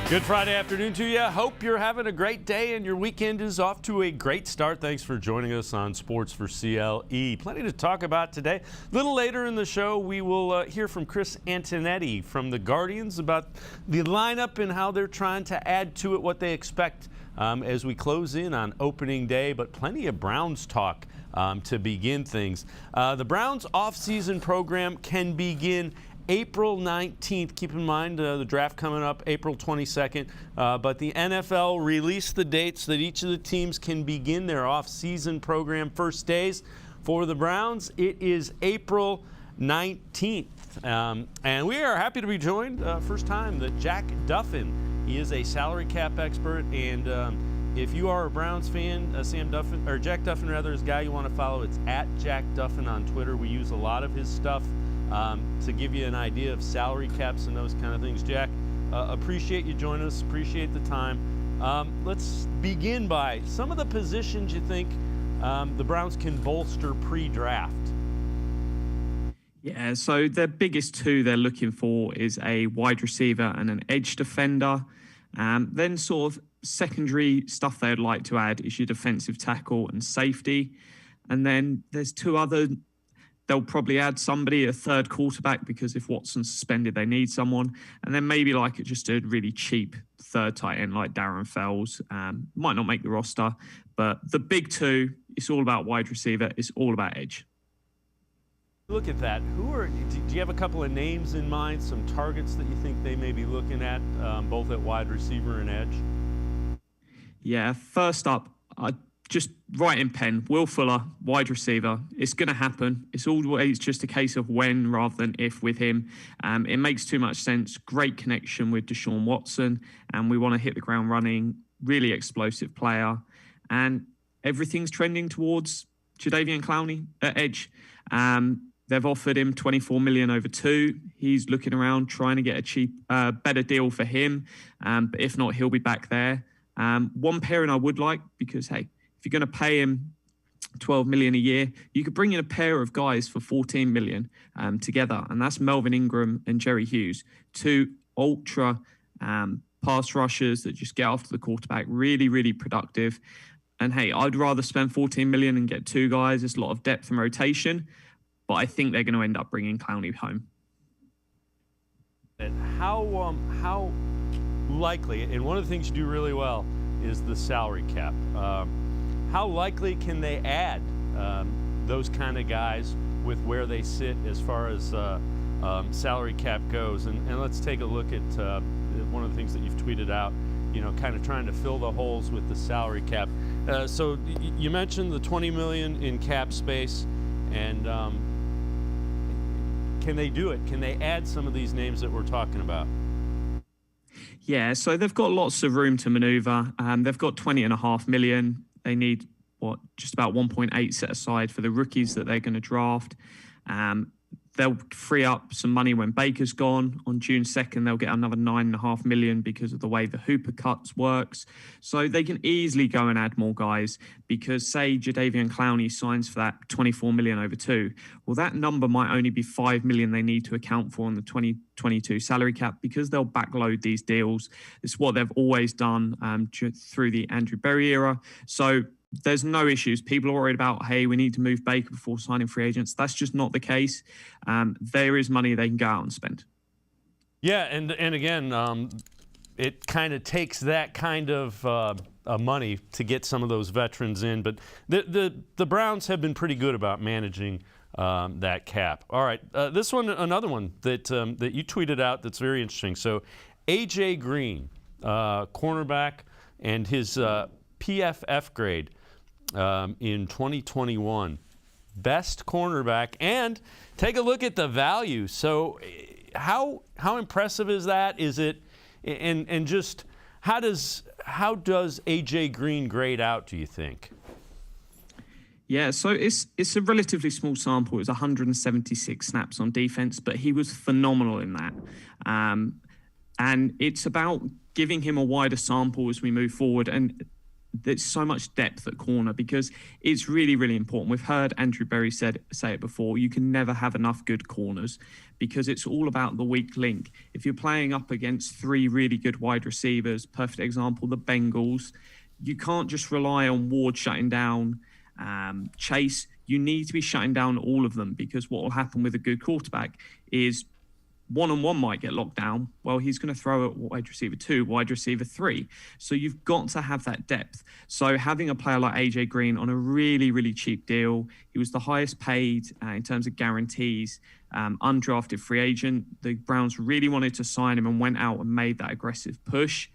Good Friday afternoon to you. Hope you're having a great day and your weekend is off to a great start. Thanks for joining us on Sports4CLE. Plenty to talk about today. A little later in the show, we will hear from Chris Antonetti from the Guardians about the lineup and how they're trying to add to it what they expect as we close in on opening day, but plenty of Browns talk to begin things. The Browns offseason program can begin April 19th. Keep in mind the draft coming up April 22nd, but the NFL released the dates that each of the teams can begin their off-season program. First days for the Browns, it is April 19th. And we are happy to be joined first time that Jack Duffin. He is a salary cap expert, and if you are a Browns fan, Jack Duffin rather is a guy you want to follow. It's at Jack Duffin on Twitter. We use a lot of his stuff to give you an idea of salary caps and those kind of things. Jack, appreciate you joining us, appreciate the time. Let's begin by some of the positions you think the Browns can bolster pre-draft. Yeah, so the biggest two they're looking for is a wide receiver and an edge defender. Then sort of secondary stuff they'd like to add is your defensive tackle and safety. And then there's two other. They'll probably add somebody, a third quarterback, because if Watson's suspended, they need someone. And then maybe like just a really cheap third tight end like Darren Fells. Might not make the roster, but the big two, it's all about wide receiver. It's all about edge. Look at that. Do you have a couple of names in mind, some targets that you think they may be looking at, both at wide receiver and edge? Yeah, first up, just write in pen, Will Fuller, wide receiver. It's going to happen. It's always just a case of when rather than if with him. It makes too much sense. Great connection with Deshaun Watson, and we want to hit the ground running. Really explosive player. And everything's trending towards Jadeveon Clowney at edge. They've offered him $24 million over 2. He's looking around trying to get a cheap, better deal for him. But if not, he'll be back there. One pairing I would like, because, hey, if you're going to pay him $12 million a year, you could bring in a pair of guys for $14 million together, and that's Melvin Ingram and Jerry Hughes, two ultra pass rushers that just get after the quarterback, really, really productive. And hey, I'd rather spend $14 million and get two guys. There's a lot of depth and rotation, but I think they're going to end up bringing Clowney home. And how likely, and one of the things you do really well is the salary cap. How likely can they add those kind of guys with where they sit as far as salary cap goes? And let's take a look at one of the things that you've tweeted out, kind of trying to fill the holes with the salary cap. So you mentioned the $20 million in cap space, and can they do it? Can they add some of these names that we're talking about? Yeah, so they've got lots of room to maneuver. They've got $20.5 million. They need, just about 1.8 set aside for the rookies that they're going to draft. They'll free up some money when Baker's gone. On June 2nd, they'll get another $9.5 million because of the way the Hooper cuts works. So they can easily go and add more guys, because say Jadeveon Clowney signs for that $24 million over 2. Well, that number might only be $5 million they need to account for on the 2022 salary cap, because they'll backload these deals. It's what they've always done through the Andrew Berry era. So there's no issues. People are worried about, hey, we need to move Baker before signing free agents. That's just not the case. There is money they can go out and spend. Yeah, and again, it kind of takes that kind of money to get some of those veterans in. But the Browns have been pretty good about managing that cap. All right, this one, another one that you tweeted out that's very interesting. So A.J. Green, cornerback, and his PFF grade in 2021. Best cornerback, and take a look at the value. So how impressive is that? Is it, and just how does A.J. Green grade out, do you think? Yeah, so it's a relatively small sample. It was 176 snaps on defense, but he was phenomenal in that. And it's about giving him a wider sample as we move forward. And there's so much depth at corner because it's really, really important. We've heard Andrew Berry say it before. You can never have enough good corners because it's all about the weak link. If you're playing up against three really good wide receivers, perfect example, the Bengals, you can't just rely on Ward shutting down Chase. You need to be shutting down all of them because what will happen with a good quarterback is one-on-one might get locked down. Well, he's going to throw at wide receiver 2, wide receiver 3. So you've got to have that depth. So having a player like AJ Green on a really, really cheap deal, he was the highest paid in terms of guarantees, undrafted free agent. The Browns really wanted to sign him and went out and made that aggressive push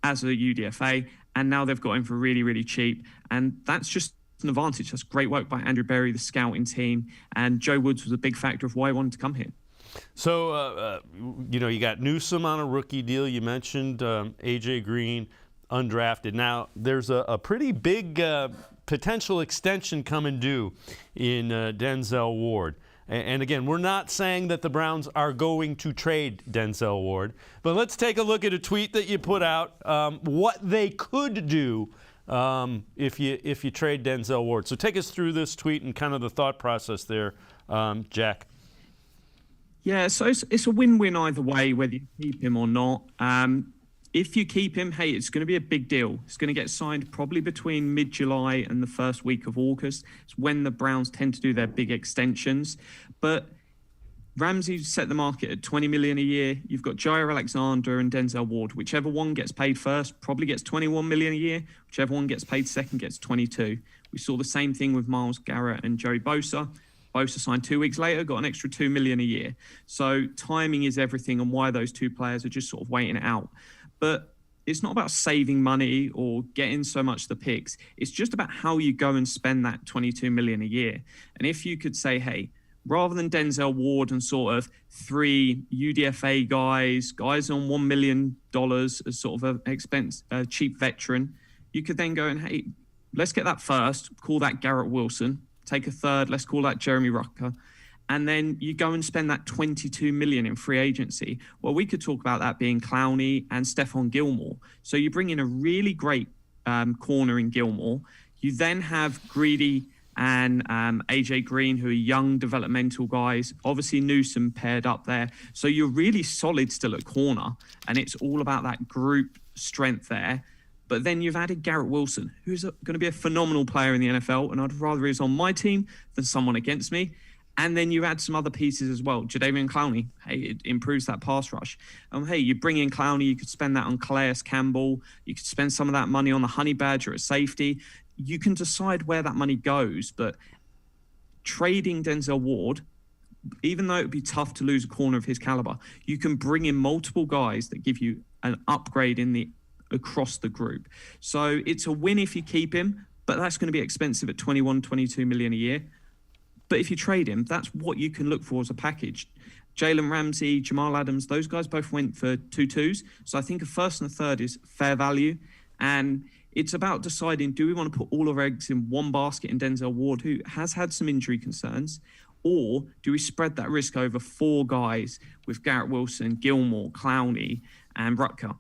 as a UDFA. And now they've got him for really, really cheap. And that's just an advantage. That's great work by Andrew Berry, the scouting team. And Joe Woods was a big factor of why he wanted to come here. So, you got Newsome on a rookie deal. You mentioned A.J. Green, undrafted. Now, there's a pretty big potential extension coming due in Denzel Ward. And again, we're not saying that the Browns are going to trade Denzel Ward, but let's take a look at a tweet that you put out, what they could do if you trade Denzel Ward. So take us through this tweet and kind of the thought process there, Jack. Yeah, so it's a win-win either way, whether you keep him or not. If you keep him, hey, it's going to be a big deal. It's going to get signed probably between mid-July and the first week of August. It's when the Browns tend to do their big extensions. But Ramsey set the market at $20 million a year. You've got Jair Alexander and Denzel Ward. Whichever one gets paid first probably gets $21 million a year. Whichever one gets paid second gets $22. We saw the same thing with Myles Garrett and Joey Bosa. Bosa signed 2 weeks later, got an extra $2 million a year. So timing is everything, and why those two players are just sort of waiting it out. But it's not about saving money or getting so much the picks. It's just about how you go and spend that $22 million a year. And if you could say, hey, rather than Denzel Ward and sort of 3 UDFA guys on $1 million as sort of a cheap veteran, you could then go and, hey, let's get that first, call that Garrett Wilson. Take a third, let's call that Jeremy Rucker. And then you go and spend that $22 million in free agency. Well, we could talk about that being Clowney and Stephon Gilmore. So you bring in a really great corner in Gilmore. You then have Greedy and AJ Green, who are young developmental guys. Obviously Newsome paired up there. So you're really solid still at corner. And it's all about that group strength there. But then you've added Garrett Wilson, who's going to be a phenomenal player in the NFL, and I'd rather he's on my team than someone against me. And then you add some other pieces as well. Jadeveon Clowney, hey, it improves that pass rush. Hey, you bring in Clowney, you could spend that on Calais Campbell. You could spend some of that money on the Honey Badger at safety. You can decide where that money goes. But trading Denzel Ward, even though it would be tough to lose a corner of his caliber, you can bring in multiple guys that give you an upgrade across the group. So it's a win if you keep him, but that's going to be expensive at $22 million a year. But if you trade him, that's what you can look for as a package. Jalen Ramsey, Jamal Adams, those guys both went for 2-2s. So I think a first and a third is fair value. And it's about deciding, do we want to put all our eggs in one basket in Denzel Ward, who has had some injury concerns, or do we spread that risk over 4 guys with Garrett Wilson, Gilmore, Clowney, and Rutger?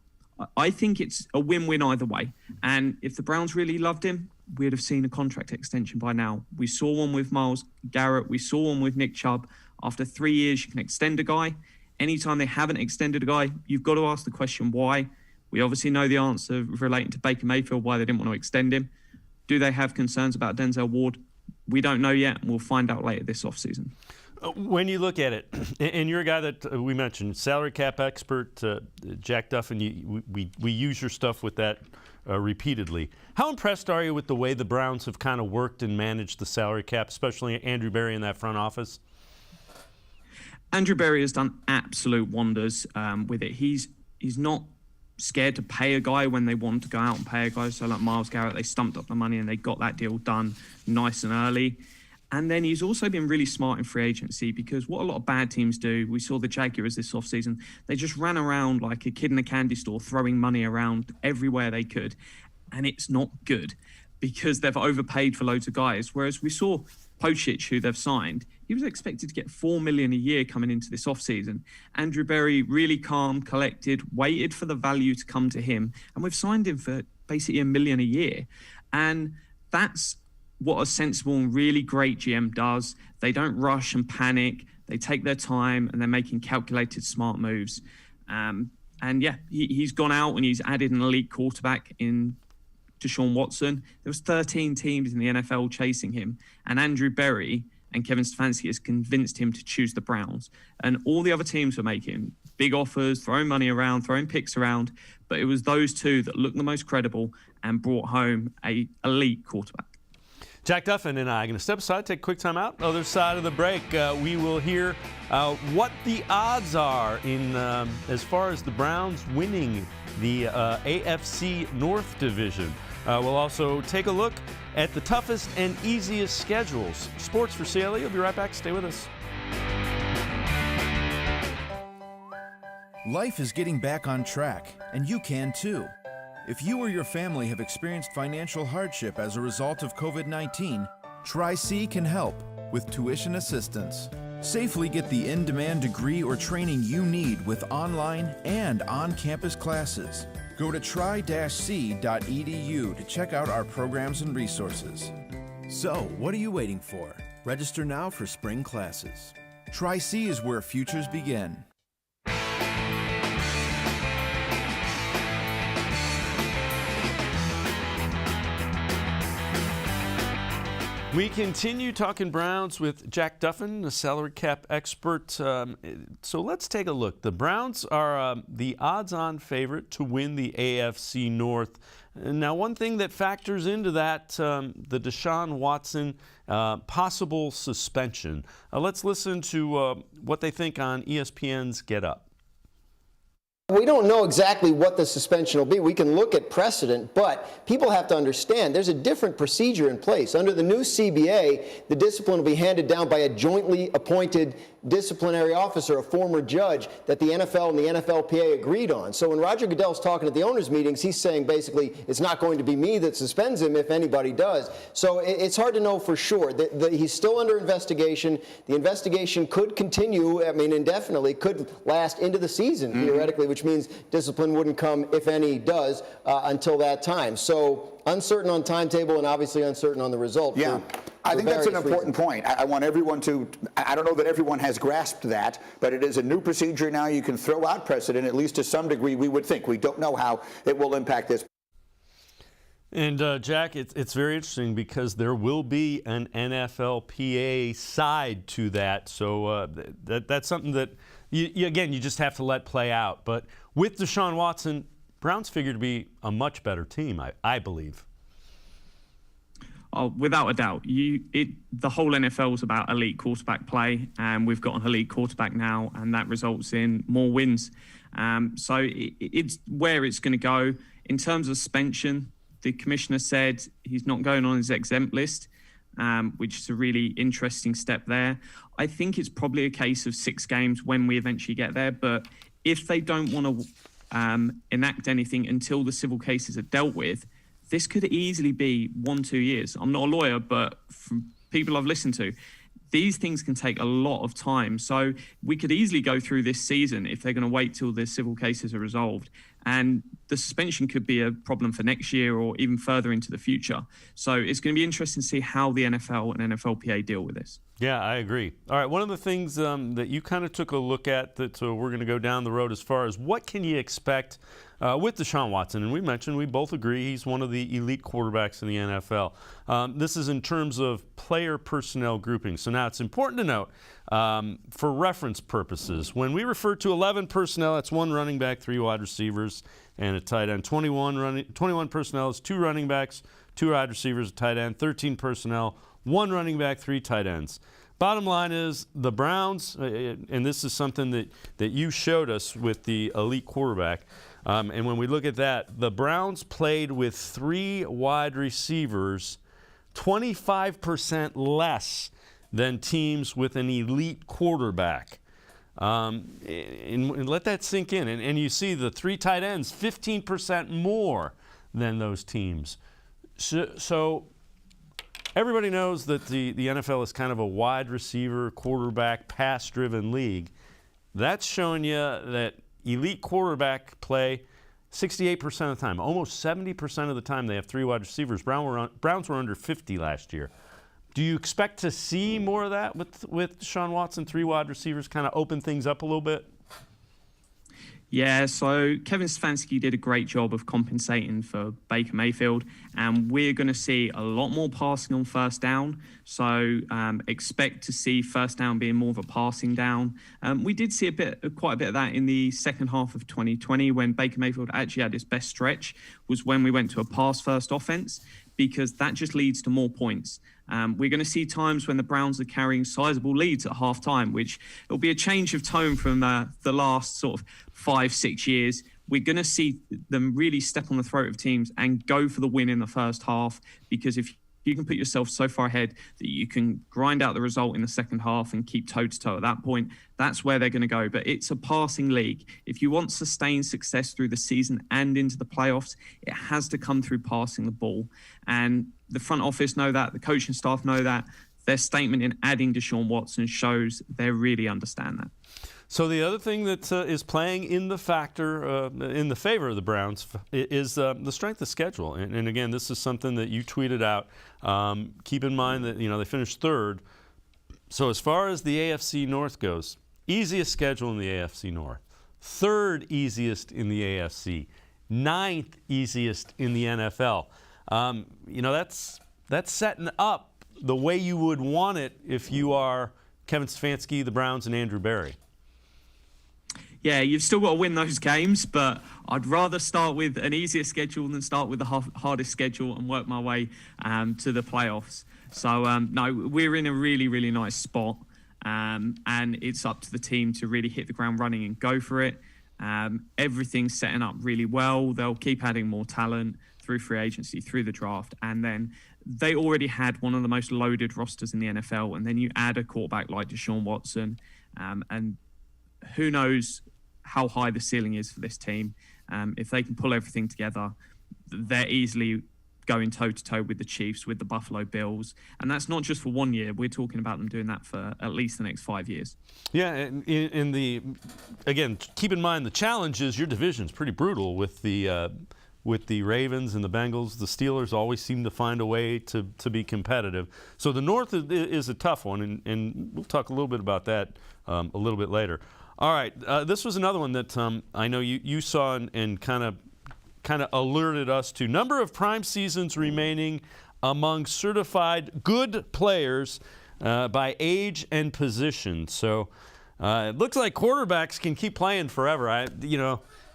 I think it's a win-win either way. And if the Browns really loved him, we'd have seen a contract extension by now. We saw one with Myles Garrett. We saw one with Nick Chubb. After 3 years, you can extend a guy. Anytime they haven't extended a guy, you've got to ask the question, why? We obviously know the answer relating to Baker Mayfield, why they didn't want to extend him. Do they have concerns about Denzel Ward? We don't know yet, and we'll find out later this offseason. When you look at it, and you're a guy that we mentioned, salary cap expert, Jack Duffin, we use your stuff with that repeatedly. How impressed are you with the way the Browns have kind of worked and managed the salary cap, especially Andrew Berry in that front office? Andrew Berry has done absolute wonders with it. He's not scared to pay a guy when they want to go out and pay a guy. So like Myles Garrett, they stumped up the money and they got that deal done nice and early. And then he's also been really smart in free agency, because what a lot of bad teams do, we saw the Jaguars this offseason, they just ran around like a kid in a candy store throwing money around everywhere they could. And it's not good because they've overpaid for loads of guys. Whereas we saw Pocic, who they've signed, he was expected to get $4 million a year coming into this offseason. Andrew Berry, really calm, collected, waited for the value to come to him. And we've signed him for basically $1 million a year. And that's what a sensible and really great GM does. They don't rush and panic. They take their time and they're making calculated, smart moves. And yeah, he's gone out and he's added an elite quarterback in Deshaun Watson. There was 13 teams in the NFL chasing him, and Andrew Berry and Kevin Stefanski has convinced him to choose the Browns. And all the other teams were making big offers, throwing money around, throwing picks around, but it was those two that looked the most credible and brought home a elite quarterback. Jack Duffin and I are going to step aside, take a quick time out. Other side of the break, we will hear what the odds are in as far as the Browns winning the AFC North division. We'll also take a look at the toughest and easiest schedules. Sports for CLE. We'll be right back. Stay with us. Life is getting back on track, and you can too. If you or your family have experienced financial hardship as a result of COVID-19, Tri-C can help with tuition assistance. Safely get the in-demand degree or training you need with online and on-campus classes. Go to tri-c.edu to check out our programs and resources. So, what are you waiting for? Register now for spring classes. Tri-C is where futures begin. We continue talking Browns with Jack Duffin, a salary cap expert. So let's take a look. The Browns are the odds-on favorite to win the AFC North. Now, one thing that factors into that, the Deshaun Watson possible suspension. Let's listen to what they think on ESPN's Get Up. We don't know exactly what the suspension will be. We can look at precedent, but people have to understand there's a different procedure in place. Under the new CBA, the discipline will be handed down by a jointly appointed disciplinary officer, a former judge, that the NFL and the NFLPA agreed on. So when Roger Goodell's talking at the owners' meetings, he's saying basically it's not going to be me that suspends him if anybody does. So it's hard to know for sure. He's still under investigation. The investigation could continue, indefinitely, could last into the season, theoretically, which means discipline wouldn't come, if any does, until that time. So uncertain on timetable and obviously uncertain on the result. Yeah. I think that's an important point. I want everyone to, I don't know that everyone has grasped that, but it is a new procedure now. You can throw out precedent, at least to some degree, we would think. We don't know how it will impact this. And Jack, it's very interesting because there will be an NFLPA side to that. So that's something that, you just have to let play out. But with Deshaun Watson, Browns figure to be a much better team, I believe. Oh, without a doubt. The whole NFL is about elite quarterback play, and we've got an elite quarterback now, and that results in more wins. So it's where it's going to go. In terms of suspension, the commissioner said he's not going on his exempt list, which is a really interesting step there. I think it's probably a case of 6 games when we eventually get there, but if they don't want to enact anything until the civil cases are dealt with, this could easily be 1-2 years. I'm not a lawyer, but from people I've listened to, these things can take a lot of time. So we could easily go through this season if they're going to wait till the civil cases are resolved. And the suspension could be a problem for next year or even further into the future. So it's going to be interesting to see how the NFL and NFLPA deal with this. Yeah, I agree. All right, one of the things that you kind of took a look at that we're going to go down the road as far as what can you expect with Deshaun Watson, and we both agree he's one of the elite quarterbacks in the NFL. This is in terms of player personnel grouping. So now it's important to note, for reference purposes, when we refer to 11 personnel, that's 1 running back, 3 wide receivers, and a tight end. 21 personnel is 2 running backs, 2 wide receivers, a tight end. 13 personnel, 1 running back, 3 tight ends. Bottom line is the Browns, and this is something that you showed us with the elite quarterback, and when we look at that, the Browns played with 3 wide receivers 25% less than teams with an elite quarterback. And let that sink in. And you see the 3 tight ends 15% more than those teams. So everybody knows that the NFL is kind of a wide receiver, quarterback, pass-driven league. That's showing you that elite quarterback play 68% of the time. Almost 70% of the time they have 3 wide receivers. Browns were under 50 last year. Do you expect to see more of that with Deshaun Watson, 3 wide receivers, kind of open things up a little bit? Yeah, so Kevin Stefanski did a great job of compensating for Baker Mayfield, and we're going to see a lot more passing on first down. So expect to see first down being more of a passing down. We did see quite a bit of that in the second half of 2020 when Baker Mayfield actually had his best stretch, was when we went to a pass-first offense, because that just leads to more points. We're going to see times when the Browns are carrying sizable leads at halftime, which will be a change of tone from the last sort of 5-6 years. We're going to see them really step on the throat of teams and go for the win in the first half, because if you can put yourself so far ahead that you can grind out the result in the second half and keep toe-to-toe at that point, that's where they're going to go. But it's a passing league. If you want sustained success through the season and into the playoffs, it has to come through passing the ball. And the front office know that. The coaching staff know that. Their statement in adding Deshaun Watson shows they really understand that. So the other thing that is playing in the favor of the Browns is the strength of schedule. And again, this is something that you tweeted out. Keep in mind that they finished 3rd. So as far as the AFC North goes, easiest schedule in the AFC North, 3rd easiest in the AFC, 9th easiest in the NFL. That's setting up the way you would want it if you are Kevin Stefanski, the Browns, and Andrew Berry. Yeah, you've still got to win those games, but I'd rather start with an easier schedule than start with the hardest schedule and work my way to the playoffs. So, no, we're in a really, really nice spot, and it's up to the team to really hit the ground running and go for it. Everything's setting up really well. They'll keep adding more talent through free agency, through the draft, and then they already had one of the most loaded rosters in the NFL, and then you add a quarterback like Deshaun Watson, and who knows how high the ceiling is for this team. If they can pull everything together, they're easily going toe-to-toe with the Chiefs, with the Buffalo Bills. And that's not just for 1 year. We're talking about them doing that for at least the next 5 years. Yeah, and again, keep in mind the challenge is your division's pretty brutal with the Ravens and the Bengals. The Steelers always seem to find a way to be competitive. So the North is a tough one, and we'll talk a little bit about that a little bit later. All right, this was another one that I know you saw and kind of alerted us to. Number of prime seasons remaining among certified good players by age and position. So it looks like quarterbacks can keep playing forever.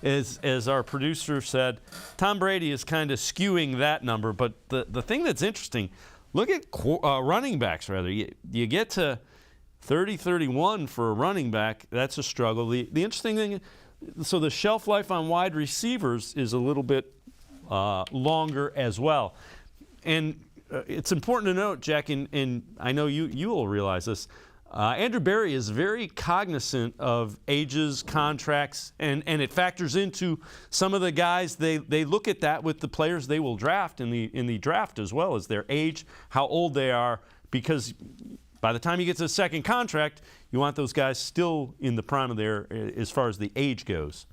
As our producer said, Tom Brady is kind of skewing that number. But the thing that's interesting, look at running backs, rather. You get to 30, 31 for a running back, that's a struggle. The interesting thing, so the shelf life on wide receivers is a little bit longer as well. And it's important to note, Jack, and I know you will realize this, Andrew Berry is very cognizant of ages, contracts, and it factors into some of the guys. They look at that with the players they will draft in the draft as well as their age, how old they are, because by the time you get to the second contract, you want those guys still in the prime of their, as far as the age goes.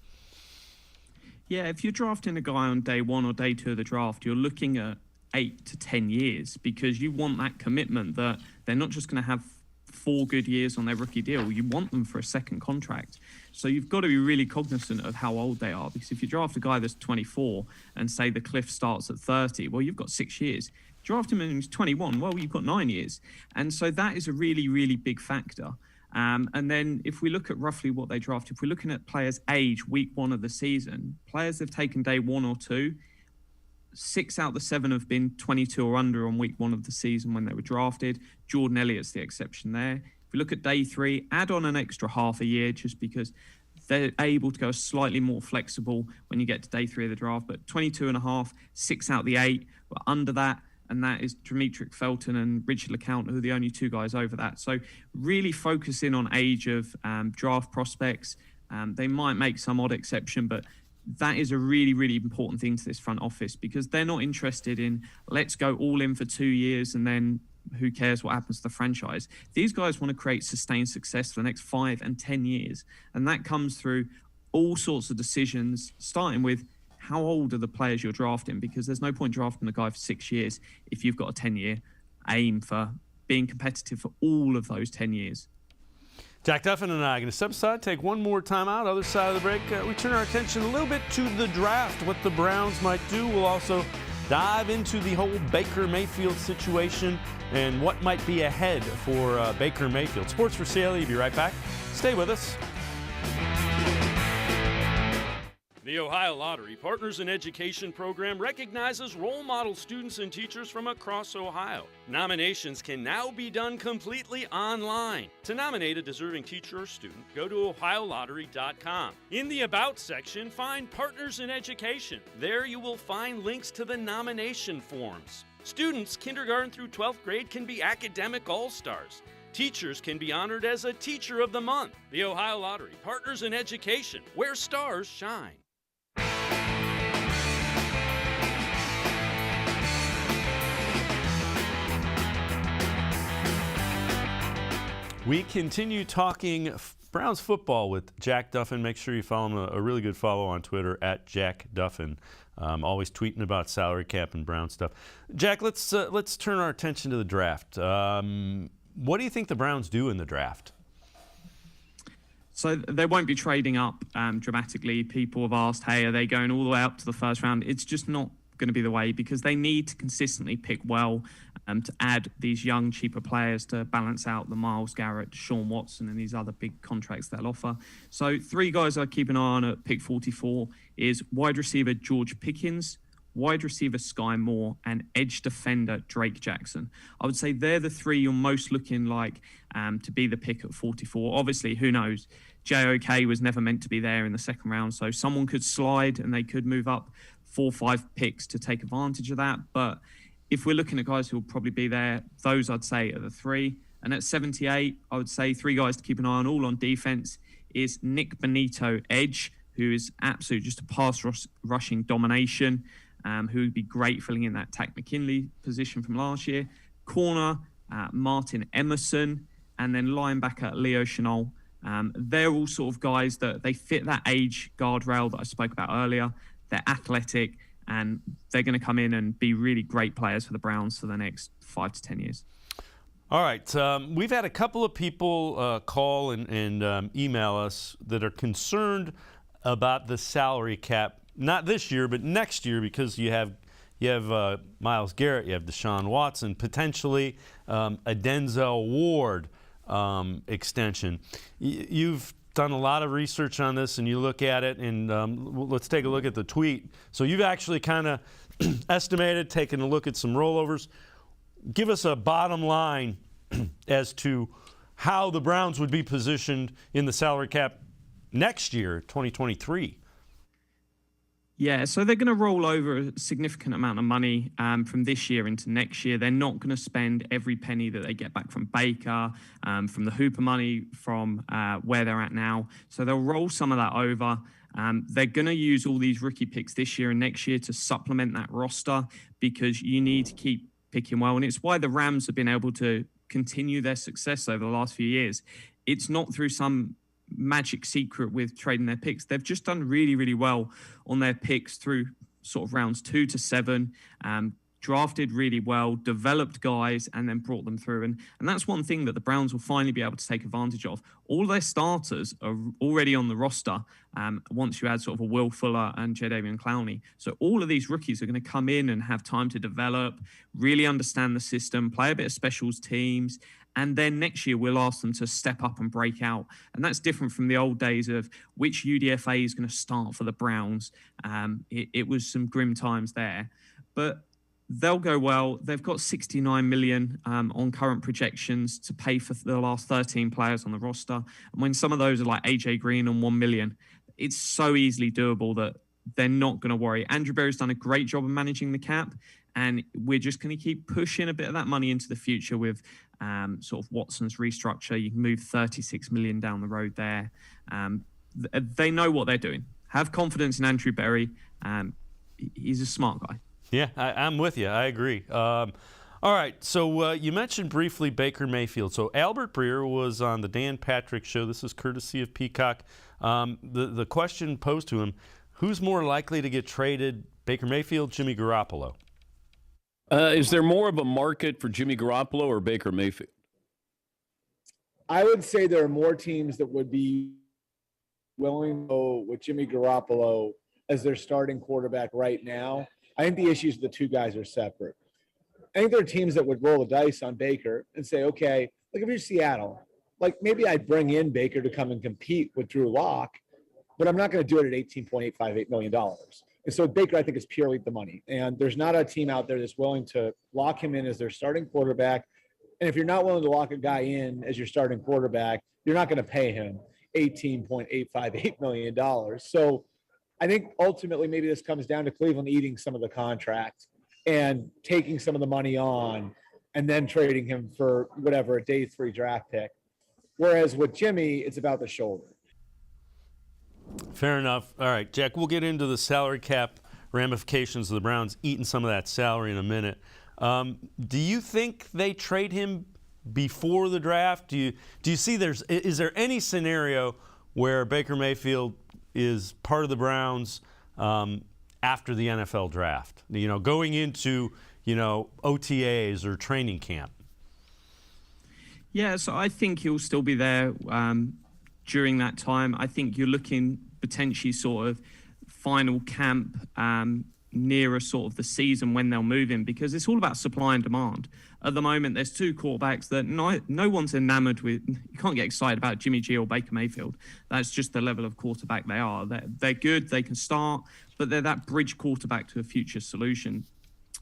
Yeah, if you're drafting a guy on day 1 or day 2 of the draft, you're looking at 8 to 10 years because you want that commitment that they're not just going to have 4 good years on their rookie deal. You want them for a second contract. So you've got to be really cognizant of how old they are, because if you draft a guy that's 24 and say the cliff starts at 30, well, you've got 6 years. Draft him and he's 21, well, you've got 9 years. And so that is a really, really big factor. And then if we look at roughly what they draft, if we're looking at players' age week 1 of the season, players have taken day 1 or 2, 6 out of the 7 have been 22 or under on week 1 of the season when they were drafted. Jordan Elliott's the exception there. If we look at day 3, add on an extra half a year just because they're able to go slightly more flexible when you get to day 3 of the draft. But 22 and a half, 6 out of the 8 were under that. And that is Demetric Felton and Richard LeCount, who are the only 2 guys over that. So really focus in on age of draft prospects. They might make some odd exception, but that is a really, really important thing to this front office because they're not interested in let's go all in for 2 years and then who cares what happens to the franchise. These guys want to create sustained success for the next 5 and 10 years. And that comes through all sorts of decisions, starting with how old are the players you're drafting? Because there's no point drafting a guy for 6 years if you've got a 10-year aim for being competitive for all of those 10 years. Jack Duffin and I are going to step aside, take one more time out. Other side of the break, we turn our attention a little bit to the draft, what the Browns might do. We'll also dive into the whole Baker Mayfield situation and what might be ahead for Baker Mayfield. Sports4CLE, be right back. Stay with us. The Ohio Lottery Partners in Education program recognizes role model students and teachers from across Ohio. Nominations can now be done completely online. To nominate a deserving teacher or student, go to ohiolottery.com. In the About section, find Partners in Education. There you will find links to the nomination forms. Students kindergarten through 12th grade can be academic all-stars. Teachers can be honored as a Teacher of the Month. The Ohio Lottery Partners in Education, where stars shine. We continue talking Browns football with Jack Duffin. Make sure you follow him, a really good follow on Twitter, @JackDuffin. Always tweeting about salary cap and Brown stuff. Jack, let's turn our attention to the draft. What do you think the Browns do in the draft? So they won't be trading up dramatically. People have asked, hey, are they going all the way up to the first round? It's just not going to be the way, because they need to consistently pick well to add these young, cheaper players to balance out the Myles Garrett, Sean Watson, and these other big contracts they'll offer. So 3 guys I keep an eye on at pick 44 is wide receiver George Pickens, wide receiver Sky Moore, and edge defender Drake Jackson. I would say they're the 3 you're most looking like to be the pick at 44. Obviously, who knows? JOK was never meant to be there in the second round, so someone could slide and they could move up 4 or 5 picks to take advantage of that. But if we're looking at guys who will probably be there, those I'd say are the 3. And at 78, I would say 3 guys to keep an eye on, all on defense, is Nick Bonito, edge, who is absolute just a pass rushing domination, who would be great filling in that Tack McKinley position from last year. Corner, Martin Emerson, and then linebacker Leo Chenal. They're all sort of guys that they fit that age guardrail that I spoke about earlier. They're athletic, and they're going to come in and be really great players for the Browns for the next 5 to 10 years. All right. We've had a couple of people call and email us that are concerned about the salary cap, not this year, but next year, because you have Myles Garrett, you have Deshaun Watson, potentially a Denzel Ward extension. You've done a lot of research on this, and you look at it, and let's take a look at the tweet. So you've actually kind of estimated, taken a look at some rollovers. Give us a bottom line as to how the Browns would be positioned in the salary cap next year, 2023. Yeah, so they're going to roll over a significant amount of money from this year into next year. They're not going to spend every penny that they get back from Baker, from the Hooper money, from where they're at now. So they'll roll some of that over. They're going to use all these rookie picks this year and next year to supplement that roster, because you need to keep picking well. And it's why the Rams have been able to continue their success over the last few years. It's not through some magic secret with trading their picks. They've just done really, really well on their picks through sort of rounds 2 to 7, drafted really well, developed guys, and then brought them through. And that's one thing that the Browns will finally be able to take advantage of. All their starters are already on the roster once you add sort of a Will Fuller and Jadeveon Clowney. So all of these rookies are going to come in and have time to develop, really understand the system, play a bit of specials teams, and then next year, we'll ask them to step up and break out. And that's different from the old days of which UDFA is going to start for the Browns. It was some grim times there. But they'll go well. They've got $69 million on current projections to pay for the last 13 players on the roster. And when some of those are like AJ Green on $1 million, it's so easily doable that they're not going to worry. Andrew Berry's done a great job of managing the cap, and we're just going to keep pushing a bit of that money into the future with sort of Watson's restructure. You can move $36 million down the road there. They know what they're doing. Have confidence in Andrew Berry. He's a smart guy. Yeah, I'm with you. I agree. All right, so you mentioned briefly Baker Mayfield. So Albert Breer was on the Dan Patrick Show. This is courtesy of Peacock. The question posed to him, Who's more likely to get traded, Baker Mayfield, Jimmy Garoppolo? Is there more of a market for Jimmy Garoppolo or Baker Mayfield? I would say there are more teams that would be willing to go with Jimmy Garoppolo as their starting quarterback right now. I think the issues of the two guys are separate. I think there are teams that would roll the dice on Baker and say, okay, like if you're Seattle, like maybe I'd bring in Baker to come and compete with Drew Lock, but I'm not going to do it at $18.858 million. And so Baker, I think, is purely the money. And there's not a team out there that's willing to lock him in as their starting quarterback. And if you're not willing to lock a guy in as your starting quarterback, you're not going to pay him $18.858 million. So I think ultimately maybe this comes down to Cleveland eating some of the contract and taking some of the money on and then trading him for whatever, a day 3 draft pick. Whereas with Jimmy, it's about the shoulder. Fair enough. All right, Jack, we'll get into the salary cap ramifications of the Browns eating some of that salary in a minute. Do you think they trade him before the draft? Do you see is there any scenario where Baker Mayfield is part of the Browns after the NFL draft? Going into OTAs or training camp. Yeah, so I think he'll still be there during that time. I think you're looking potentially sort of final camp nearer sort of the season when they'll move him, because it's all about supply and demand. At the moment, there's two quarterbacks that no one's enamored with. You can't get excited about Jimmy G or Baker Mayfield. That's just the level of quarterback they are. They're good, they can start, but they're that bridge quarterback to a future solution.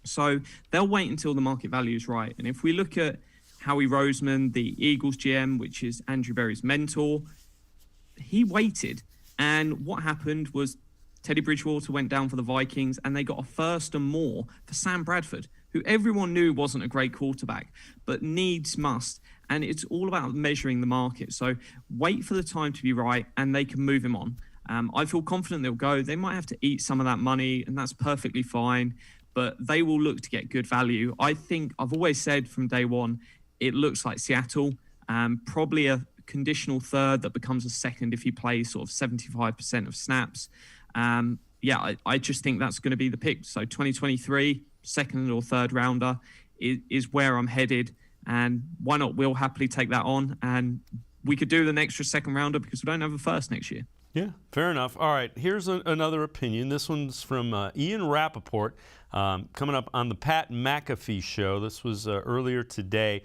So they'll wait until the market value is right. And if we look at Howie Roseman, the Eagles GM, which is Andrew Berry's mentor, he waited. And what happened was Teddy Bridgewater went down for the Vikings and they got a first and more for Sam Bradford, who everyone knew wasn't a great quarterback, but needs must. And it's all about measuring the market. So wait for the time to be right and they can move him on. I feel confident they'll go. They might have to eat some of that money and that's perfectly fine, but they will look to get good value. I think I've always said from day one, it looks like Seattle, probably a conditional third that becomes a second if he plays sort of 75% of snaps. I just think that's going to be the pick. So 2023, second or third rounder is where I'm headed. And why not? We'll happily take that on. And we could do an extra second rounder because we don't have a first next year. Yeah, fair enough. All right, here's another opinion. This one's from Ian Rappaport, coming up on the Pat McAfee show. This was earlier today,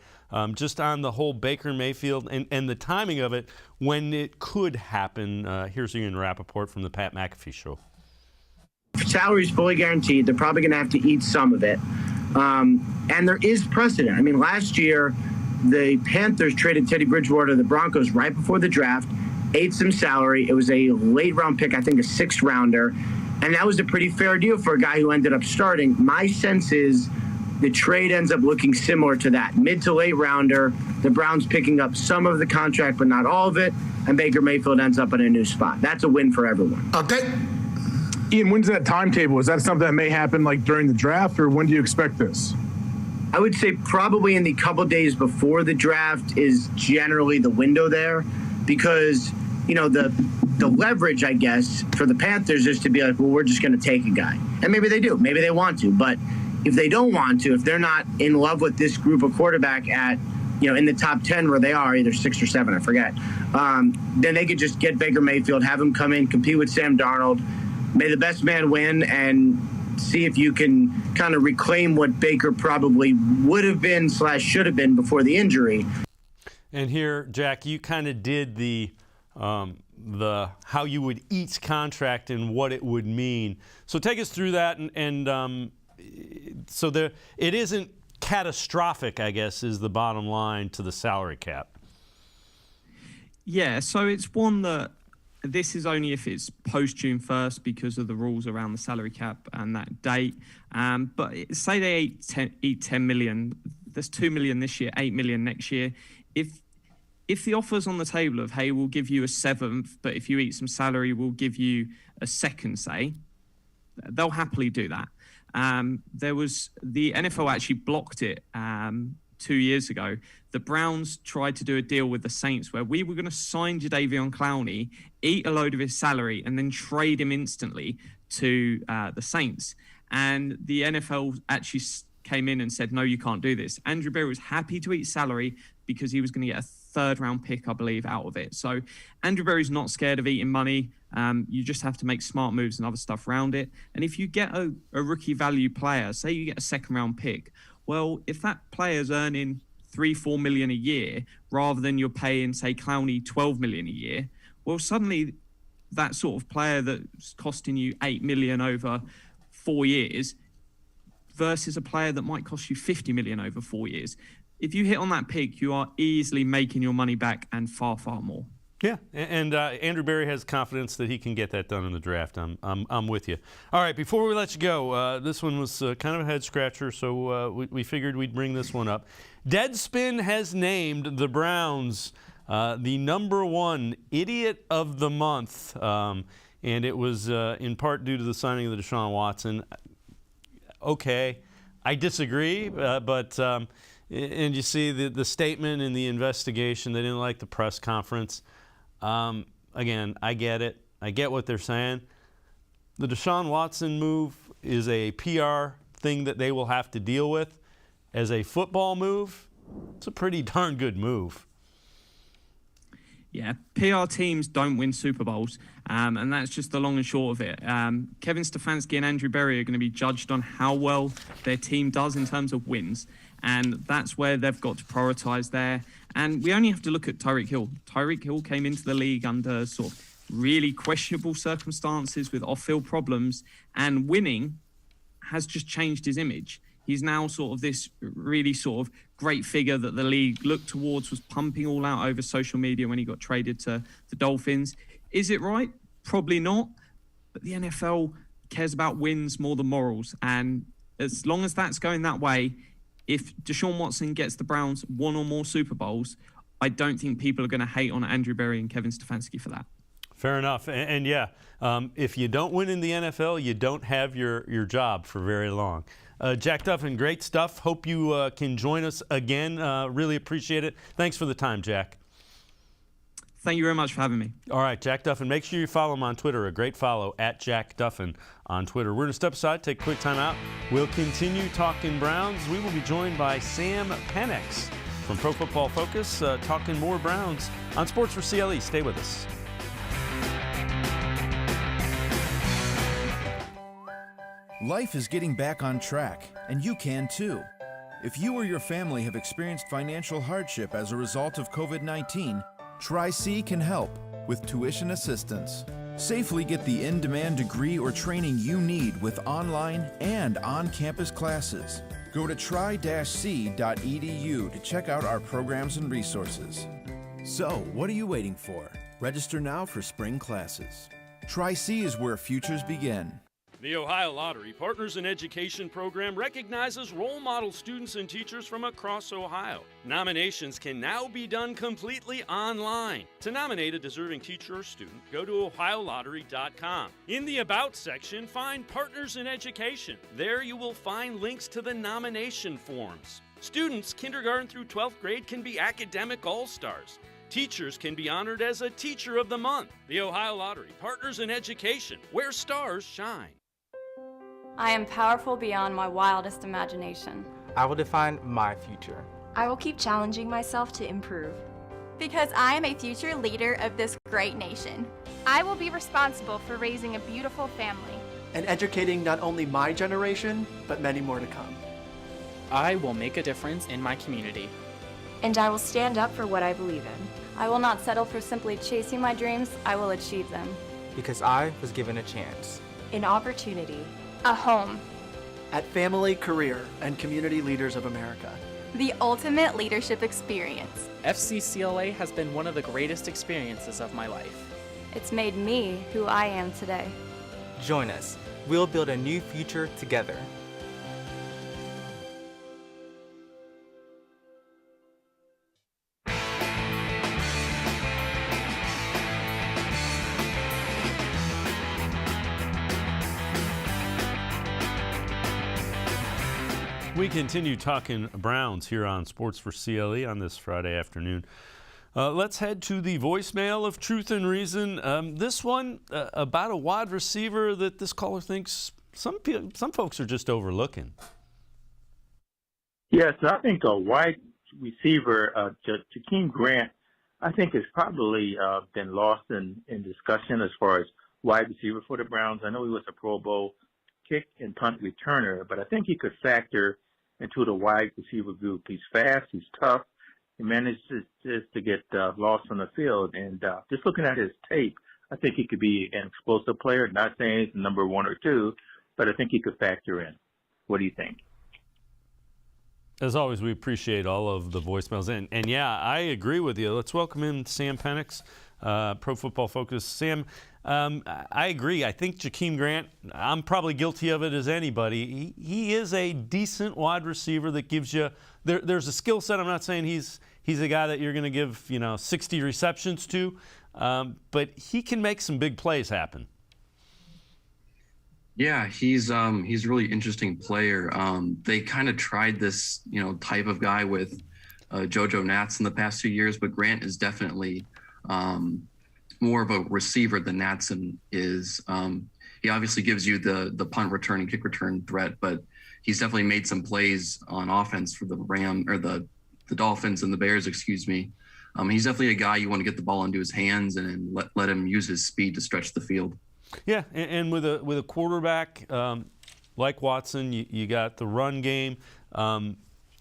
just on the whole Baker Mayfield and the timing of it when it could happen. Here's Ian Rappaport from the Pat McAfee show. Salary's fully guaranteed. They're probably going to have to eat some of it. And there is precedent. I mean, last year, the Panthers traded Teddy Bridgewater to the Broncos right before the draft, ate some salary. It was a late round pick, I think a 6th rounder. And that was a pretty fair deal for a guy who ended up starting. My sense is the trade ends up looking similar to that. Mid to late rounder, the Browns picking up some of the contract, but not all of it. And Baker Mayfield ends up in a new spot. That's a win for everyone. Okay. Ian, when's that timetable? Is that something that may happen like during the draft, or when do you expect this? I would say probably in the couple days before the draft is generally the window there, because the leverage, I guess, for the Panthers is to be like, well, we're just going to take a guy. And maybe they do. Maybe they want to. But if they don't want to, if they're not in love with this group of quarterback at, in the top 10 where they are, either 6 or 7, I forget, then they could just get Baker Mayfield, have him come in, compete with Sam Darnold, may the best man win, and see if you can kind of reclaim what Baker probably would have been / should have been before the injury. And here, Jack, you kind of did the how you would each contract and what it would mean. So take us through that, and so it isn't catastrophic, I guess, is the bottom line to the salary cap. Yeah, so it's one that this is only if it's post June 1st because of the rules around the salary cap and that date. But say they eat 10 million, there's 2 million this year, 8 million next year. If the offer's on the table of, hey, we'll give you a 7th, but if you eat some salary, we'll give you a 2nd, say, they'll happily do that. The NFL actually blocked it 2 years ago. the Browns tried to do a deal with the Saints where we were going to sign Jadeveon Clowney, eat a load of his salary, and then trade him instantly to the Saints. And the NFL actually came in and said, no, you can't do this. Andrew Berry was happy to eat salary because he was going to get a third-round pick, I believe, out of it. So Andrew Berry's not scared of eating money. You just have to make smart moves and other stuff around it. And if you get a rookie value player, say you get a second-round pick, well, if that player's earning $3-4 million a year rather than you're paying, say, Clowney $12 million a year, well, suddenly that sort of player that's costing you $8 million over 4 years versus a player that might cost you $50 million over 4 years. If you hit on that pick, you are easily making your money back and far, far more. Yeah, and Andrew Berry has confidence that he can get that done in the draft. I'm with you. All right, before we let you go, this one was kind of a head scratcher, so we figured we'd bring this one up. Deadspin has named the Browns the #1 idiot of the month, and it was in part due to the signing of the Deshaun Watson. Okay, I disagree, but and you see the statement in the investigation. They didn't like the press conference. Again, I get it. I get what they're saying. The Deshaun Watson move is a PR thing that they will have to deal with. As a football move, it's a pretty darn good move. Yeah, PR teams don't win Super Bowls, and that's just the long and short of it. Kevin Stefanski and Andrew Berry are going to be judged on how well their team does in terms of wins, and that's where they've got to prioritize there. And we only have to look at Tyreek Hill. Tyreek Hill came into the league under sort of really questionable circumstances with off-field problems, and winning has just changed his image. He's now sort of this really sort of great figure that the league looked towards, was pumping all out over social media when he got traded to the Dolphins. Is it right? Probably not. But the NFL cares about wins more than morals. And as long as that's going that way, if Deshaun Watson gets the Browns one or more Super Bowls, I don't think people are going to hate on Andrew Berry and Kevin Stefanski for that. Fair enough. And yeah, if you don't win in the NFL, you don't have your job for very long. Jack Duffin, great stuff. Hope you can join us again. Really appreciate it. Thanks for the time, Jack. Thank you very much for having me. All right, Jack Duffin. Make sure you follow him on Twitter. A great follow, @JackDuffin on Twitter. We're going to step aside, take a quick time out. We'll continue talking Browns. We will be joined by Sam Penix from Pro Football Focus, talking more Browns on Sports4CLE. Stay with us. Life is getting back on track, and you can too. If you or your family have experienced financial hardship as a result of COVID-19, Tri-C can help with tuition assistance. Safely get the in-demand degree or training you need with online and on-campus classes. Go to tri-c.edu to check out our programs and resources. So, what are you waiting for? Register now for spring classes. Tri-C is where futures begin. The Ohio Lottery Partners in Education program recognizes role model students and teachers from across Ohio. Nominations can now be done completely online. To nominate a deserving teacher or student, go to ohiolottery.com. In the About section, find Partners in Education. There you will find links to the nomination forms. Students, kindergarten through 12th grade, can be academic all-stars. Teachers can be honored as a Teacher of the Month. The Ohio Lottery Partners in Education, where stars shine. I am powerful beyond my wildest imagination. I will define my future. I will keep challenging myself to improve. Because I am a future leader of this great nation. I will be responsible for raising a beautiful family. And educating not only my generation, but many more to come. I will make a difference in my community. And I will stand up for what I believe in. I will not settle for simply chasing my dreams. I will achieve them. Because I was given a chance. An opportunity. A home. At Family, Career, and Community Leaders of America. The ultimate leadership experience. FCCLA has been one of the greatest experiences of my life. It's made me who I am today. Join us. We'll build a new future together. We continue talking Browns here on Sports for CLE on this Friday afternoon. Let's head to the voicemail of Truth and Reason. This one about a wide receiver that this caller thinks some folks are just overlooking. Yes, I think a wide receiver, Jakeem Grant, I think has probably been lost in discussion as far as wide receiver for the Browns. I know he was a Pro Bowl kick and punt returner, but I think he could factor into the wide receiver group. He's fast, he's tough, he manages to get lost on the field. And just looking at his tape, I think he could be an explosive player. Not saying he's number 1 or 2, but I think he could factor in. What do you think? As always, we appreciate all of the voicemails. And yeah, I agree with you. Let's welcome in Sam Penix, Pro Football Focus. Sam, I agree. I think Jakeem Grant, I'm probably guilty of it as anybody. He is a decent wide receiver that gives you there's a skill set. I'm not saying he's a guy that you're going to give 60 receptions to, but he can make some big plays happen. Yeah, he's a really interesting player. They kind of tried this type of guy with JoJo Nats in the past 2 years, but Grant is definitely more of a receiver than Natson is. He obviously gives you the punt return and kick return threat, but he's definitely made some plays on offense for the Dolphins and the Bears, excuse me. He's definitely a guy you want to get the ball into his hands and let him use his speed to stretch the field. Yeah, and with a quarterback like Watson, you got the run game.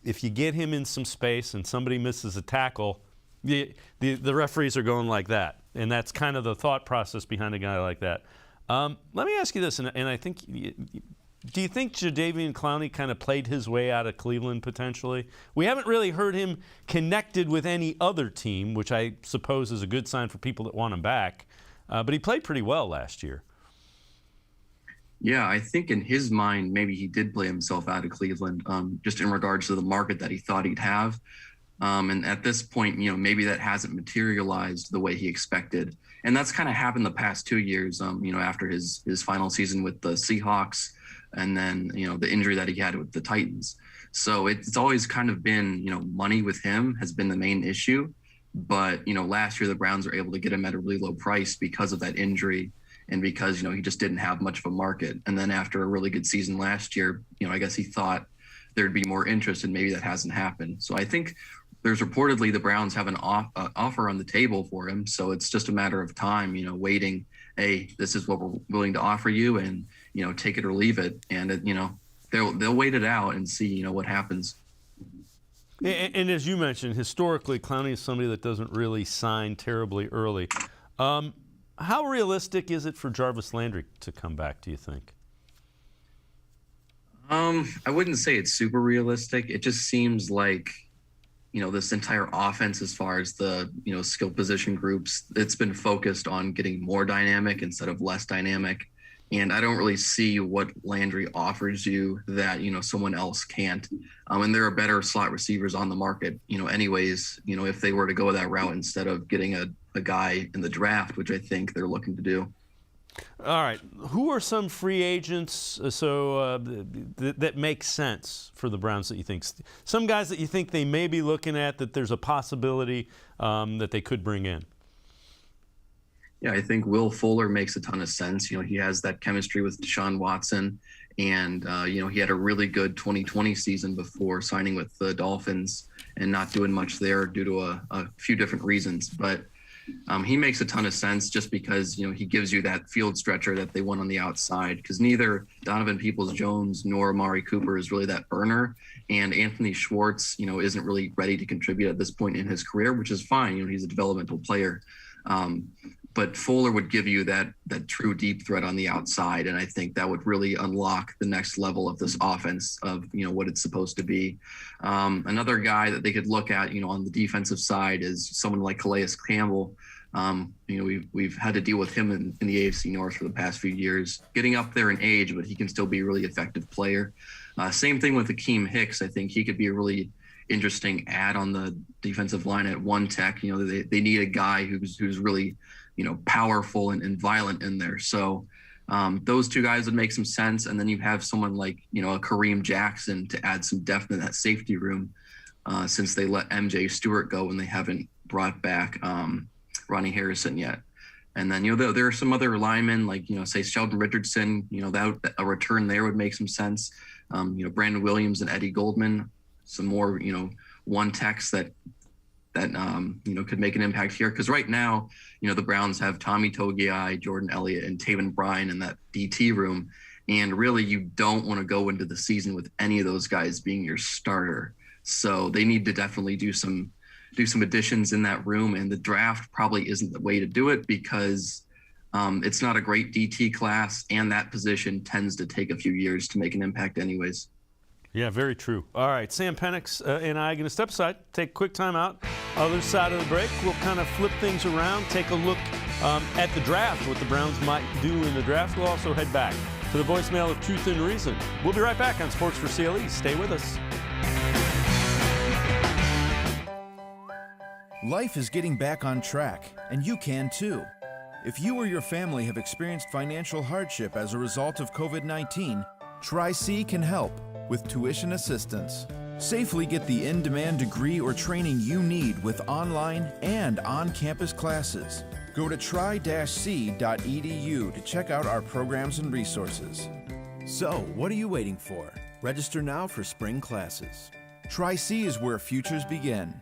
If you get him in some space and somebody misses a tackle, the referees are going like that. And that's kind of the thought process behind a guy like that. Let me ask you this, and I think, do you think Jadeveon Clowney kind of played his way out of Cleveland potentially? We haven't really heard him connected with any other team, which I suppose is a good sign for people that want him back. But he played pretty well last year. Yeah, I think in his mind, maybe he did play himself out of Cleveland, just in regards to the market that he thought he'd have. And at this point, maybe that hasn't materialized the way he expected. And that's kind of happened the past 2 years, after his final season with the Seahawks and then, the injury that he had with the Titans. So it's always kind of been, money with him has been the main issue. But, last year the Browns were able to get him at a really low price because of that injury and because, he just didn't have much of a market. And then after a really good season last year, I guess he thought there'd be more interest, and maybe that hasn't happened. So I think there's reportedly the Browns have an offer on the table for him. So it's just a matter of time, waiting, hey, this is what we're willing to offer you, and, take it or leave it. And, they'll wait it out and see, what happens. And as you mentioned, historically, Clowney is somebody that doesn't really sign terribly early. How realistic is it for Jarvis Landry to come back, do you think? I wouldn't say it's super realistic. It just seems like, this entire offense, as far as the, skill position groups, it's been focused on getting more dynamic instead of less dynamic. And I don't really see what Landry offers you that, someone else can't. And there are better slot receivers on the market, anyways, if they were to go that route instead of getting a guy in the draft, which I think they're looking to do. All right. Who are some free agents that make sense for the Browns that you think? Some guys that you think they may be looking at that there's a possibility that they could bring in? Yeah, I think Will Fuller makes a ton of sense. He has that chemistry with Deshaun Watson, and he had a really good 2020 season before signing with the Dolphins and not doing much there due to a few different reasons. But he makes a ton of sense just because, he gives you that field stretcher that they want on the outside, because neither Donovan Peoples-Jones nor Amari Cooper is really that burner. And Anthony Schwartz, isn't really ready to contribute at this point in his career, which is fine. He's a developmental player. But Fuller would give you that true deep threat on the outside, and I think that would really unlock the next level of this offense of what it's supposed to be. Another guy that they could look at on the defensive side is someone like Calais Campbell. We've had to deal with him in the AFC North for the past few years, getting up there in age, but he can still be a really effective player. Same thing with Akeem Hicks. I think he could be a really interesting add on the defensive line at one tech. They need a guy who's really powerful and violent in there. So Those two guys would make some sense. And then you have someone like, a Kareem Jackson to add some depth in that safety room since they let MJ Stewart go and they haven't brought back Ronnie Harrison yet. And then, there are some other linemen like, say Sheldon Richardson, that a return there would make some sense. Brandon Williams and Eddie Goldman, some more, one techs that could make an impact here. Because right now, the Browns have Tommy Togiai, Jordan Elliott, and Taven Bryan in that DT room. And really, you don't want to go into the season with any of those guys being your starter. So they need to definitely do some additions in that room. And the draft probably isn't the way to do it because it's not a great DT class. And that position tends to take a few years to make an impact anyways. Yeah, very true. All right, Sam Penix and I are going to step aside, take a quick time out. Other side of the break, we'll kind of flip things around, take a look at the draft, what the Browns might do in the draft. We'll also head back to the voicemail of Truth and Reason. We'll be right back on Sports4CLE. Stay with us. Life is getting back on track, and you can too. If you or your family have experienced financial hardship as a result of COVID-19, Tri-C can help with tuition assistance. Safely get the in-demand degree or training you need with online and on-campus classes. Go to tri-c.edu to check out our programs and resources. So, what are you waiting for? Register now for spring classes. Tri-C is where futures begin.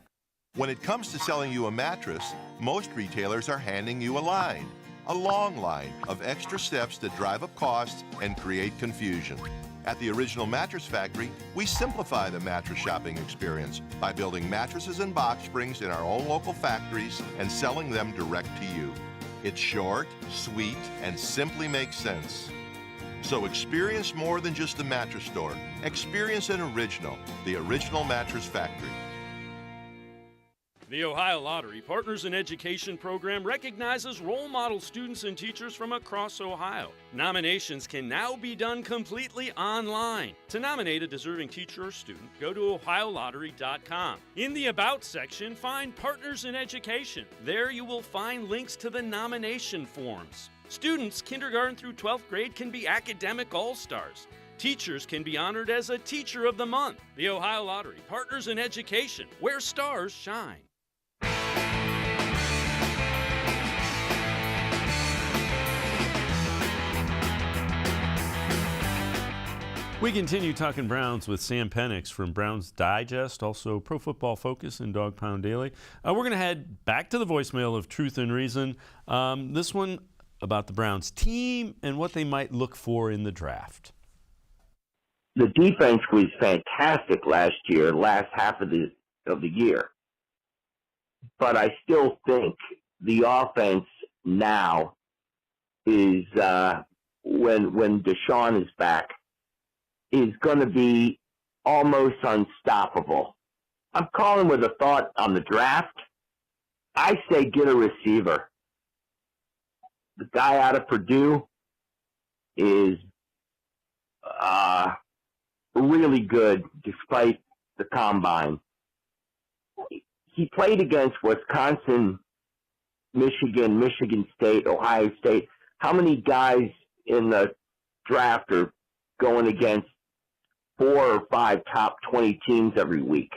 When it comes to selling you a mattress, most retailers are handing you a long line of extra steps that drive up costs and create confusion. At the Original Mattress Factory, we simplify the mattress shopping experience by building mattresses and box springs in our own local factories and selling them direct to you. It's short, sweet, and simply makes sense. So experience more than just a mattress store. Experience an original, the Original Mattress Factory. The Ohio Lottery Partners in Education program recognizes role model students and teachers from across Ohio. Nominations can now be done completely online. To nominate a deserving teacher or student, go to ohiolottery.com. In the About section, find Partners in Education. There you will find links to the nomination forms. Students kindergarten through 12th grade can be academic all-stars. Teachers can be honored as a Teacher of the Month. The Ohio Lottery Partners in Education, where stars shine. We continue talking Browns with Sam Penix from Browns Digest, also Pro Football Focus and Dog Pound Daily. We're going to head back to the voicemail of Truth and Reason. This one about the Browns team and what they might look for in the draft. The defense was fantastic last year, last half of the year. But I still think the offense now is, when Deshaun is back, is going to be almost unstoppable. I'm calling with a thought on the draft. I say get a receiver. The guy out of Purdue is really good despite the combine. He played against Wisconsin, Michigan, Michigan State, Ohio State. How many guys in the draft are going against 4 or 5 top 20 teams every week?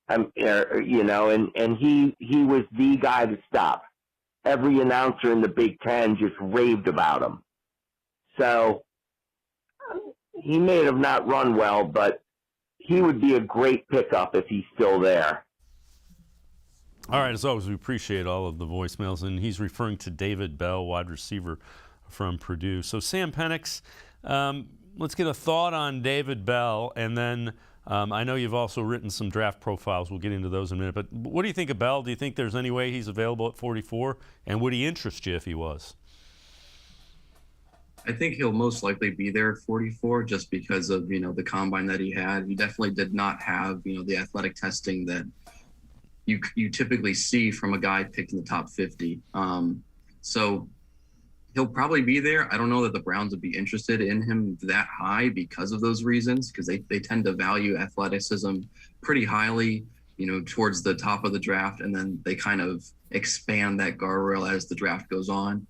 And he was the guy to stop. Every announcer in the Big Ten just raved about him. So he may have not run well, but he would be a great pickup if he's still there. All right, as always, we appreciate all of the voicemails, and he's referring to David Bell, wide receiver from Purdue. So Sam Penix, let's get a thought on David Bell, and then I know you've also written some draft profiles. We'll get into those in a minute. But what do you think of Bell? Do you think there's any way he's available at 44? And would he interest you if he was? I think he'll most likely be there at 44 just because of, the combine that he had. He definitely did not have, the athletic testing that you typically see from a guy picked in the top 50. So he'll probably be there. I don't know that the Browns would be interested in him that high because of those reasons, because they tend to value athleticism pretty highly, towards the top of the draft, and then they kind of expand that guardrail as the draft goes on.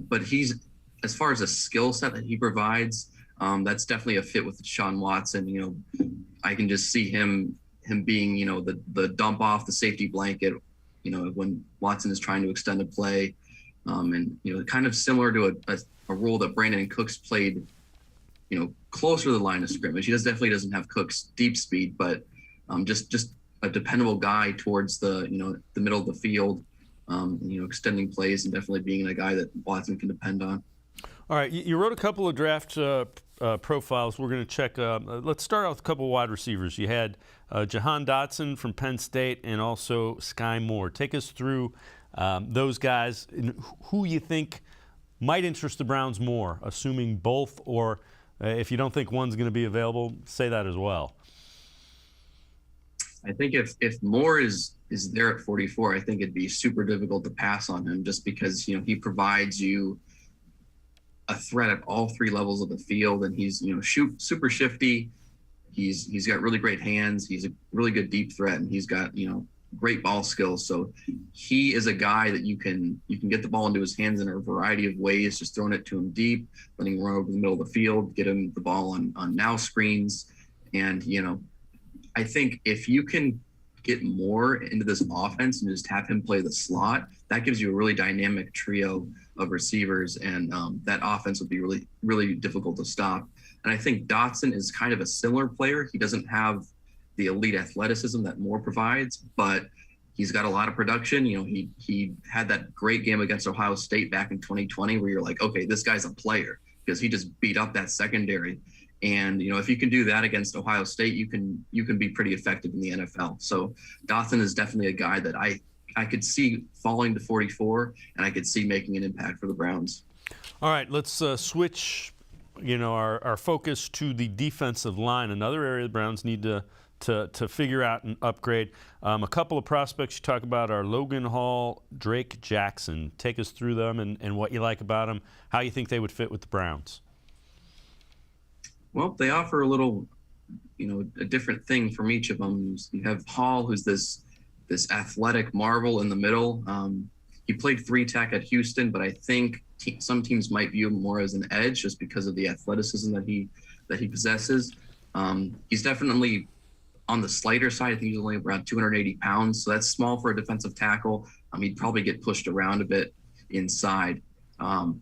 But he's as far as a skill set that he provides, that's definitely a fit with Deshaun Watson. You know, I can just see him being, you know, the dump off, the safety blanket, you know, when Watson is trying to extend a play, and, you know, kind of similar to a role that Brandon Cooks played, you know, closer to the line of scrimmage. He definitely doesn't have Cook's deep speed, but just a dependable guy towards the, you know, the middle of the field, you know, extending plays and definitely being a guy that Watson can depend on. All right, you wrote a couple of draft profiles. We're going to check. Let's start out with a couple of wide receivers. You had Jahan Dotson from Penn State and also Sky Moore. Take us through those guys and who you think might interest the Browns more, assuming both, or if you don't think one's going to be available, say that as well. I think if Moore is there at 44, I think it'd be super difficult to pass on him just because, you know, he provides you a threat at all three levels of the field, and he's, you know, super shifty. He's got really great hands. He's a really good deep threat, and he's got, you know, great ball skills. So he is a guy that you can get the ball into his hands in a variety of ways, just throwing it to him deep, letting him run over the middle of the field, get him the ball on now screens. And, you know, I think if you can get more into this offense and just have him play the slot, that gives you a really dynamic trio of receivers, and that offense would be really, really difficult to stop. And I think Dotson is kind of a similar player. He doesn't have the elite athleticism that Moore provides, but he's got a lot of production. You know, he had that great game against Ohio State back in 2020 where you're like, okay, this guy's a player because he just beat up that secondary. And, you know, if you can do that against Ohio State, you can be pretty effective in the NFL. So Dotson is definitely a guy that I could see falling to 44, and I could see making an impact for the Browns. All right, let's switch, you know, our focus to the defensive line. Another area the Browns need to figure out and upgrade. A couple of prospects you talk about are Logan Hall, Drake Jackson. Take us through them and what you like about them, how you think they would fit with the Browns. Well, they offer a little, you know, a different thing from each of them. You have Hall, who's this athletic marvel in the middle. He played 3-tech at Houston, but I think some teams might view him more as an edge just because of the athleticism that he possesses. He's definitely on the slighter side. I think he's only around 280 pounds, so that's small for a defensive tackle. He'd probably get pushed around a bit inside,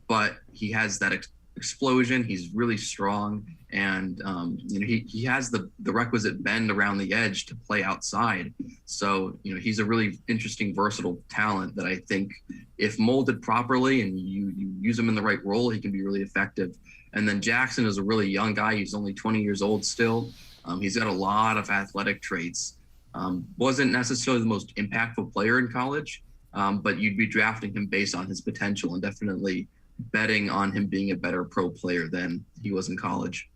but he has that explosion. He's really strong, and you know, he has the requisite bend around the edge to play outside. So, you know, he's a really interesting, versatile talent that I think if molded properly and you use him in the right role, he can be really effective. And then Jackson is a really young guy. He's only 20 years old still. He's got a lot of athletic traits. Wasn't necessarily the most impactful player in college, but you'd be drafting him based on his potential and definitely betting on him being a better pro player than he was in college.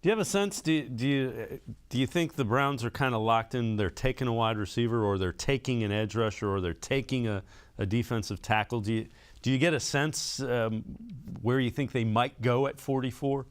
Do you have a sense, do you think the Browns are kind of locked in, they're taking a wide receiver or they're taking an edge rusher or they're taking a defensive tackle? Do you get a sense where you think they might go at 44?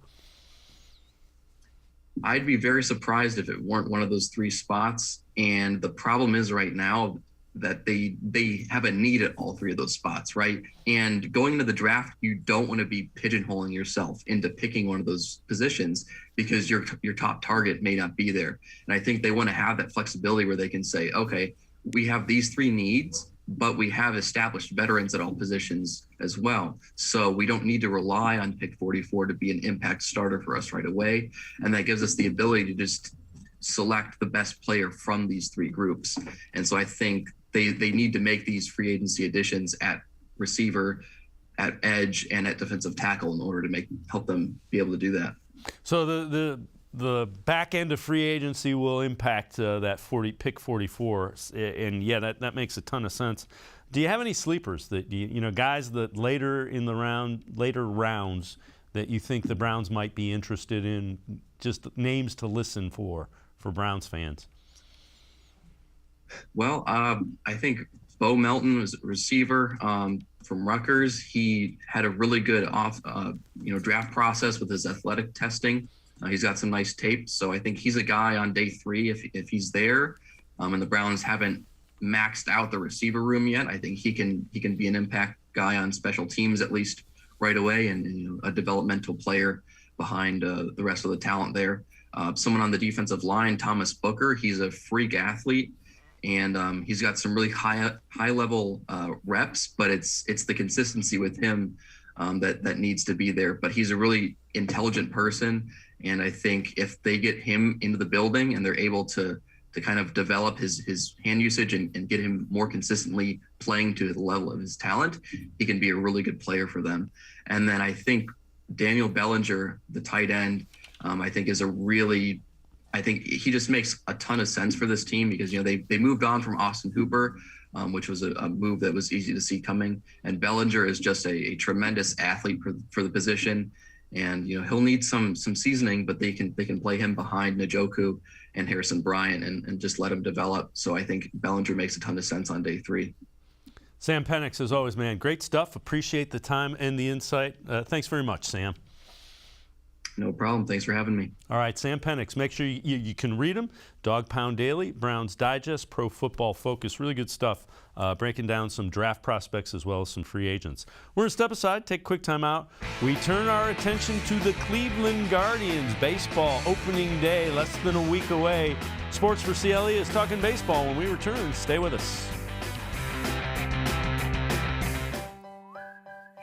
I'd be very surprised if it weren't one of those three spots. And the problem is right now that they have a need at all three of those spots, right? And going into the draft, you don't want to be pigeonholing yourself into picking one of those positions because your top target may not be there. And I think they want to have that flexibility where they can say, okay, we have these three needs, but we have established veterans at all positions as well. So we don't need to rely on pick 44 to be an impact starter for us right away. And that gives us the ability to just select the best player from these three groups. And so I think they need to make these free agency additions at receiver, at edge, and at defensive tackle in order to help them be able to do that. So the back end of free agency will impact that pick 44, and yeah, that makes a ton of sense. Do you have any sleepers that you know, guys that later rounds that you think the Browns might be interested in, just names to listen for Browns fans? Well, I think Bo Melton was a receiver from Rutgers. He had a really good draft process with his athletic testing. He's got some nice tape, so I think he's a guy on day 3 if he's there. And the Browns haven't maxed out the receiver room yet. I think he can be an impact guy on special teams, at least right away, and a developmental player behind the rest of the talent there. Someone on the defensive line, Thomas Booker, he's a freak athlete, and he's got some really high level reps, but it's the consistency with him that needs to be there. But he's a really intelligent person, and I think if they get him into the building and they're able to kind of develop his hand usage and get him more consistently playing to the level of his talent, he can be a really good player for them. And then I think Daniel Bellinger, the tight end, I think I think he just makes a ton of sense for this team because, they moved on from Austin Hooper, which was a move that was easy to see coming. And Bellinger is just a tremendous athlete for the position. And, he'll need some seasoning, but they can play him behind Njoku and Harrison Bryant and just let him develop. So I think Bellinger makes a ton of sense on day 3. Sam Penix, as always, man, great stuff. Appreciate the time and the insight. Thanks very much, Sam. No problem. Thanks for having me. All right, Sam Penix. Make sure you can read him. Dog Pound Daily, Browns Digest, Pro Football Focus. Really good stuff, breaking down some draft prospects as well as some free agents. We're going to step aside, take a quick time out. We turn our attention to the Cleveland Guardians. Baseball opening day, less than a week away. Sports4CLE is talking baseball. When we return, stay with us.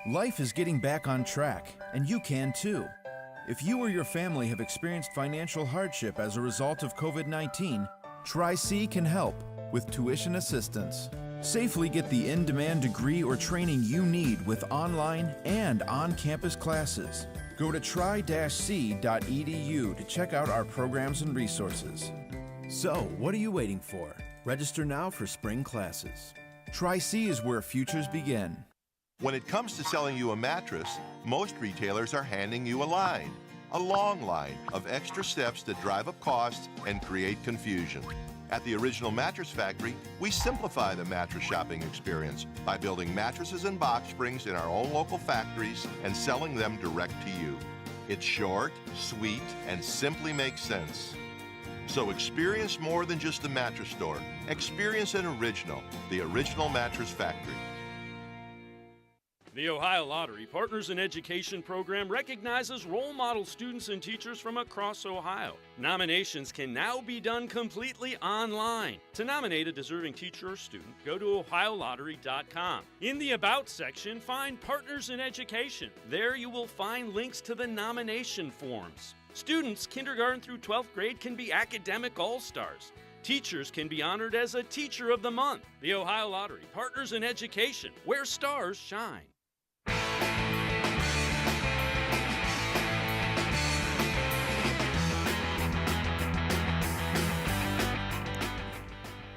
Life is getting back on track, and you can too. If you or your family have experienced financial hardship as a result of COVID-19, Tri-C can help with tuition assistance. Safely get the in-demand degree or training you need with online and on-campus classes. Go to tri-c.edu to check out our programs and resources. So, what are you waiting for? Register now for spring classes. Tri-C is where futures begin. When it comes to selling you a mattress, most retailers are handing you a long line of extra steps that drive up costs and create confusion. At the Original Mattress Factory, we simplify the mattress shopping experience by building mattresses and box springs in our own local factories and selling them direct to you. It's short, sweet, and simply makes sense. So experience more than just a mattress store. Experience an original, the Original Mattress Factory. The Ohio Lottery Partners in Education program recognizes role model students and teachers from across Ohio. Nominations can now be done completely online. To nominate a deserving teacher or student, go to ohiolottery.com. In the About section, find Partners in Education. There you will find links to the nomination forms. Students, kindergarten through 12th grade, can be academic all-stars. Teachers can be honored as a Teacher of the Month. The Ohio Lottery Partners in Education, where stars shine.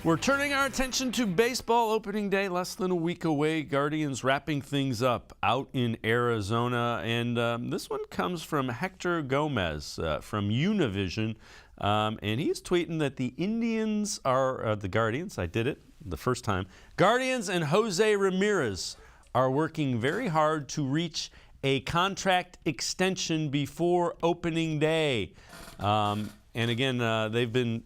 We're turning our attention to baseball opening day, less than a week away. Guardians wrapping things up out in Arizona. And this one comes from Hector Gomez from Univision. And he's tweeting that the Indians are the Guardians. I did it the first time. Guardians and Jose Ramirez are working very hard to reach a contract extension before opening day. And again,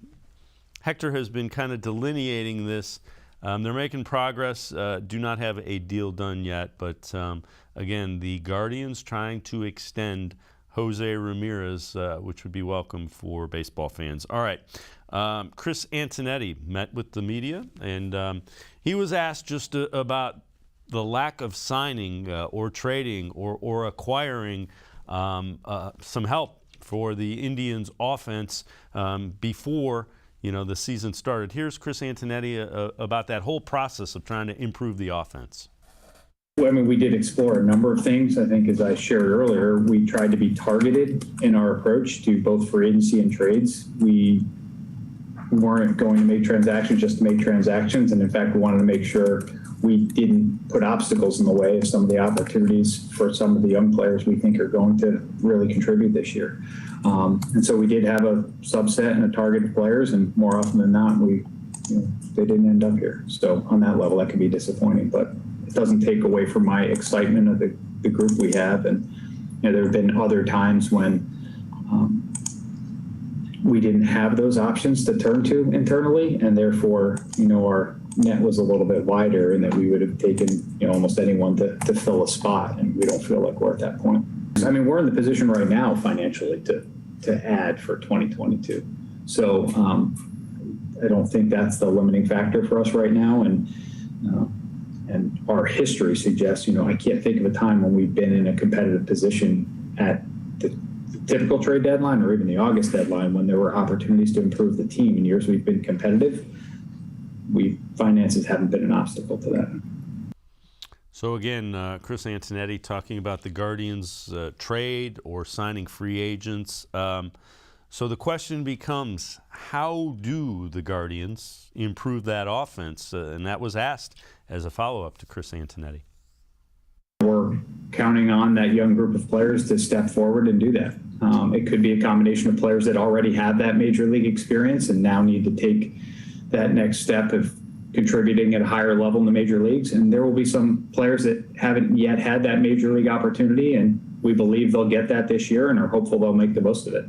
Hector has been kind of delineating this. They're making progress, do not have a deal done yet, but again, the Guardians trying to extend Jose Ramirez, which would be welcome for baseball fans. All right, Chris Antonetti met with the media, and he was asked just about the lack of signing or trading or acquiring some help for the Indians offense before the season started. Here's Chris Antonetti about that whole process of trying to improve the offense. I mean, we did explore a number of things. I think, as I shared earlier, we tried to be targeted in our approach to both free agency and trades. We weren't going to make transactions just to make transactions. And in fact, we wanted to make sure we didn't put obstacles in the way of some of the opportunities for some of the young players we think are going to really contribute this year. And so we did have a subset and a target of players, and more often than not, they didn't end up here. So on that level, that can be disappointing, but it doesn't take away from my excitement of the group we have. And there have been other times when we didn't have those options to turn to internally, and therefore, net was a little bit wider and that we would have taken, almost anyone to fill a spot, and we don't feel like we're at that point. I mean, we're in the position right now financially to add for 2022. So I don't think that's the limiting factor for us right now. And our history suggests, I can't think of a time when we've been in a competitive position at the typical trade deadline or even the August deadline when there were opportunities to improve the team. In years we've been competitive, finances haven't been an obstacle to that. So again, Chris Antonetti talking about the Guardians trade or signing free agents. So the question becomes, how do the Guardians improve that offense? And that was asked as a follow-up to Chris Antonetti. We're counting on that young group of players to step forward and do that. It could be a combination of players that already have that major league experience and now need to take that next step of contributing at a higher level in the major leagues. And there will be some players that haven't yet had that major league opportunity, and we believe they'll get that this year and are hopeful they'll make the most of it.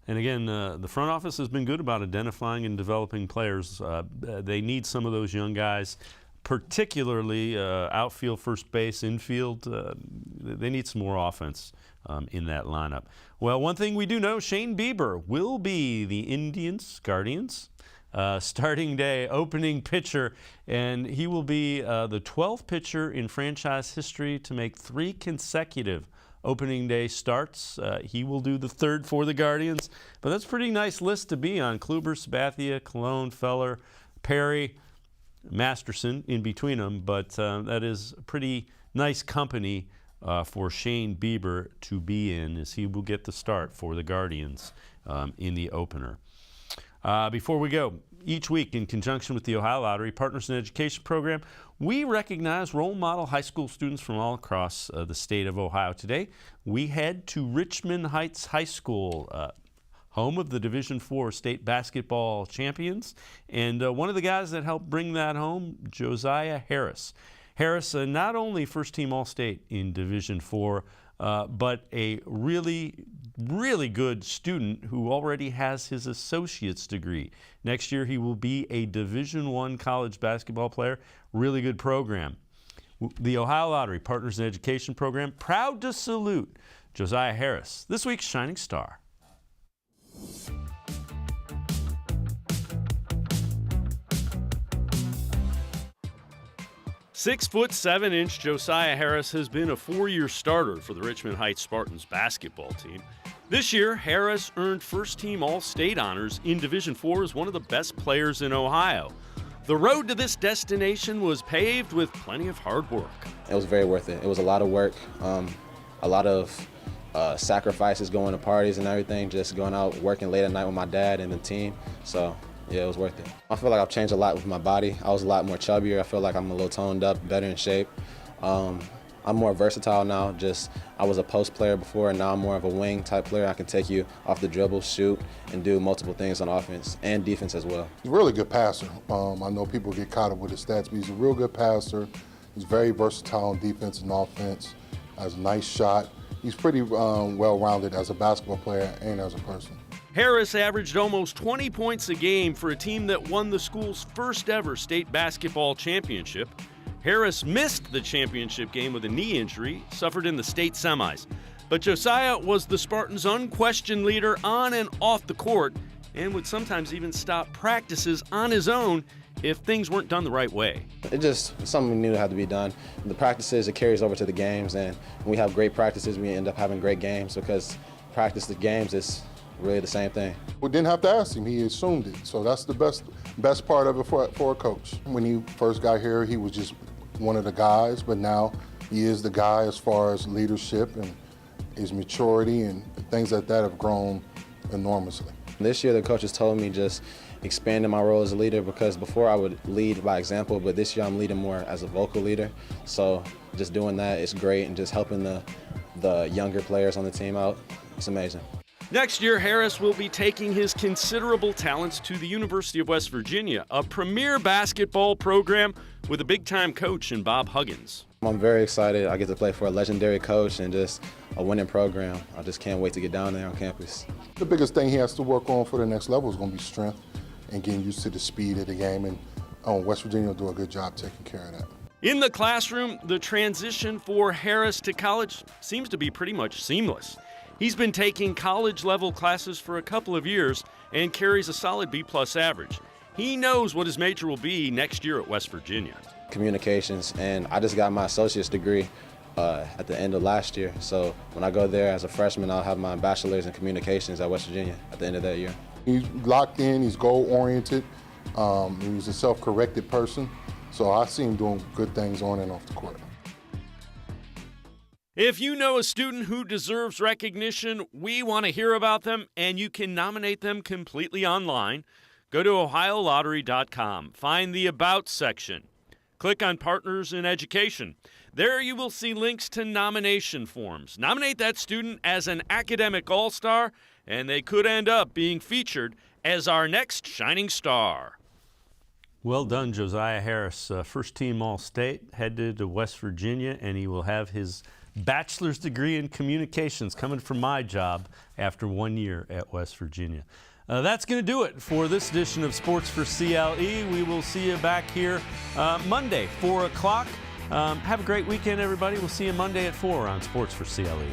And again, the front office has been good about identifying and developing players. They need some of those young guys, particularly outfield, first base, infield. They need some more offense in that lineup. Well, one thing we do know, Shane Bieber will be the Indians, Guardians, starting day opening pitcher, and he will be the 12th pitcher in franchise history to make 3 consecutive opening day starts. He will do the 3rd for the Guardians, but that's a pretty nice list to be on. Kluber, Sabathia, Cologne, Feller, Perry, Masterson in between them, but that is pretty nice company for Shane Bieber to be in, as he will get the start for the Guardians in the opener. Before we go, each week in conjunction with the Ohio Lottery Partners in Education Program, we recognize role model high school students from all across the state of Ohio. Today, we head to Richmond Heights High School, home of the Division IV state basketball champions, and one of the guys that helped bring that home, Josiah Harris. Harris, not only first-team All-State in Division IV, but a really good student who already has his associate's degree. Next year, he will be a Division I college basketball player. Really good program. The Ohio Lottery Partners in Education Program, proud to salute Josiah Harris, this week's Shining Star. 6'7" Josiah Harris has been a 4-year starter for the Richmond Heights Spartans basketball team. This year, Harris earned first-team All-State honors in Division IV as one of the best players in Ohio. The road to this destination was paved with plenty of hard work. It was very worth it. It was a lot of work, a lot of sacrifices, going to parties and everything, just going out working late at night with my dad and the team. So yeah, it was worth it. I feel like I've changed a lot with my body. I was a lot more chubbier. I feel like I'm a little toned up, better in shape. I'm more versatile now. I was a post player before, and now I'm more of a wing type player. I can take you off the dribble, shoot, and do multiple things on offense and defense as well. He's a really good passer. I know people get caught up with his stats, but he's a real good passer. He's very versatile on defense and offense. Has a nice shot. He's pretty well-rounded as a basketball player and as a person. Harris averaged almost 20 points a game for a team that won the school's first ever state basketball championship. Harris missed the championship game with a knee injury, suffered in the state semis. But Josiah was the Spartans' unquestioned leader on and off the court, and would sometimes even stop practices on his own if things weren't done the right way. It's just something we knew had to be done. The practices, it carries over to the games, and when we have great practices, we end up having great games, because practice to games is really the same thing. We didn't have to ask him, he assumed it. So that's the best part of it for a coach. When he first got here, he was just one of the guys, but now he is the guy as far as leadership, and his maturity and things like that have grown enormously. This year the coaches told me just expanding my role as a leader, because before I would lead by example, but this year I'm leading more as a vocal leader. So just doing that is great, and just helping the younger players on the team out, it's amazing. Next year, Harris will be taking his considerable talents to the University of West Virginia, a premier basketball program with a big-time coach in Bob Huggins. I'm very excited. I get to play for a legendary coach and just a winning program. I just can't wait to get down there on campus. The biggest thing he has to work on for the next level is going to be strength and getting used to the speed of the game and West Virginia will do a good job taking care of that. In the classroom, the transition for Harris to college seems to be pretty much seamless. He's been taking college-level classes for a couple of years and carries a solid B-plus average. He knows what his major will be next year at West Virginia. Communications, and I just got my associate's degree at the end of last year. So when I go there as a freshman, I'll have my bachelor's in communications at West Virginia at the end of that year. He's locked in, he's goal-oriented, he's a self-corrected person, so I see him doing good things on and off the court. If you know a student who deserves recognition, we want to hear about them, and you can nominate them completely online. Go to ohiolottery.com, find the About section. Click on Partners in Education. There you will see links to nomination forms. Nominate that student as an academic all-star, and they could end up being featured as our next shining star. Well done, Josiah Harris. First team All-State, headed to West Virginia, and he will have his bachelor's degree in communications coming from my job after 1 year at West Virginia. That's going to do it for this edition of Sports for CLE. We will see you back here Monday, 4 o'clock. Have a great weekend, everybody. We'll see you Monday at 4 on Sports for CLE.